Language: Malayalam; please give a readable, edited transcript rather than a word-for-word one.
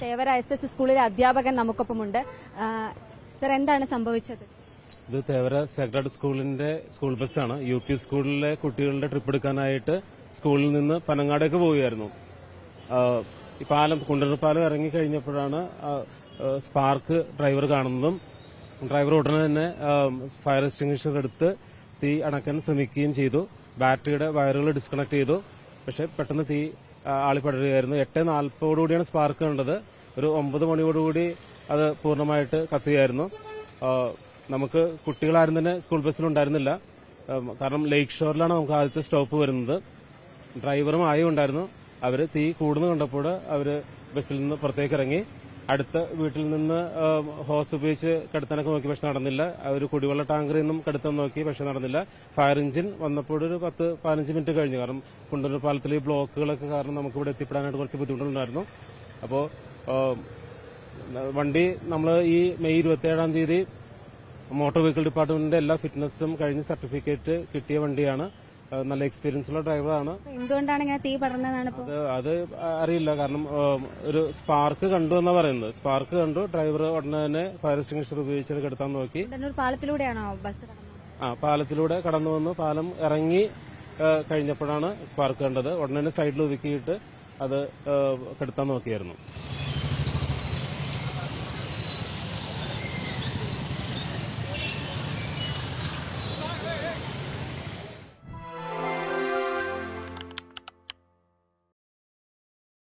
തേവര SF സ്കൂളിലെ അധ്യാപകൻ നമുക്കൊപ്പമുണ്ട്. സർ, എന്താണ് സംഭവിച്ചത്? ഇത് തേവര സേക്രഡ് സ്കൂളിന്റെ സ്കൂൾ ബസ്സാണ്. UP സ്കൂളിലെ കുട്ടികളുടെ ട്രിപ്പ് എടുക്കാനായിട്ട് സ്കൂളിൽ നിന്ന് പനങ്ങാടേക്ക് പോവുകയായിരുന്നു. ഈ കുണ്ടന്നൂർ പാലം ഇറങ്ങിക്കഴിഞ്ഞപ്പോഴാണ് സ്പാർക്ക് ഡ്രൈവർ കാണുന്നതും ഡ്രൈവർ ഉടനെ തന്നെ ഫയർ എക്സ്റ്റിംഗ്വിഷർ എടുത്ത് തീ അണക്കാൻ ശ്രമിക്കുകയും ചെയ്തു. ബാറ്ററിയുടെ വയറുകൾ ഡിസ്കണക്ട് ചെയ്തു. പക്ഷെ പെട്ടെന്ന് തീ ആളിപ്പടരുകയായിരുന്നു. 8:40 സ്പാർക്ക് കണ്ടത്. ഒരു 9 മണിയോടുകൂടി അത് പൂർണ്ണമായിട്ട് കത്തുകയായിരുന്നു. നമുക്ക് കുട്ടികളാരും തന്നെ സ്കൂൾ ബസ്സിലുണ്ടായിരുന്നില്ല. കാരണം ലേക്ക് ഷോറിലാണ് നമുക്ക് ആദ്യത്തെ സ്റ്റോപ്പ് വരുന്നത്. ഡ്രൈവറും ആയും ഉണ്ടായിരുന്നു. അവര് തീ കൂടുന്നു കണ്ടപ്പോൾ അവര് ബസ്സിൽ നിന്ന് പുറത്തേക്ക് ഇറങ്ങി. അടുത്ത വീട്ടിൽ നിന്ന് ഹോസ് ഉപയോഗിച്ച് കെടുത്താനൊക്കെ നോക്കി, പക്ഷെ നടന്നില്ല. ഒരു കുടിവെള്ള ടാങ്കറിൽ നിന്നും കെടുത്താൻ നോക്കി, പക്ഷെ നടന്നില്ല. ഫയർ എഞ്ചിൻ വന്നപ്പോൾ ഒരു 10-15 മിനിറ്റ് കഴിഞ്ഞു. കാരണം കുണ്ടന്നൂർ പാലത്തിൽ ഈ ബ്ലോക്കുകളൊക്കെ കാരണം നമുക്ക് ഇവിടെ എത്തിപ്പെടാനായിട്ട് കുറച്ച് ബുദ്ധിമുട്ടുണ്ടായിരുന്നു. അപ്പോൾ വണ്ടി നമ്മൾ ഈ മെയ് 27-ാം തീയതി മോട്ടോർ വെഹിക്കിൾ ഡിപ്പാർട്ട്മെന്റിന്റെ എല്ലാ ഫിറ്റ്നസും കഴിഞ്ഞ് സർട്ടിഫിക്കറ്റ് കിട്ടിയ വണ്ടിയാണ്. നല്ല എക്സ്പീരിയൻസ് ഉള്ള ഡ്രൈവറാണ്. എന്തുകൊണ്ടാണ് ഇങ്ങനെ തീ പടർന്നതാണ്? അത് അറിയില്ല. കാരണം ഒരു സ്പാർക്ക് കണ്ടു എന്നാ പറയുന്നത്. സ്പാർക്ക് കണ്ടു. ഡ്രൈവർ ഉടനെ തന്നെ ഫയർ എക്സ്റ്റിംഗ്വിഷർ ഉപയോഗിച്ച് കെടുത്താൻ നോക്കി. പാലത്തിലൂടെയാണോ ബസ്? പാലത്തിലൂടെ കടന്നു വന്നു. പാലം ഇറങ്ങി കഴിഞ്ഞപ്പോഴാണ് സ്പാർക്ക് കണ്ടത്. ഉടനെ സൈഡിൽ ഒതുക്കിയിട്ട് അത് കെടുത്താൻ നോക്കിയായിരുന്നു.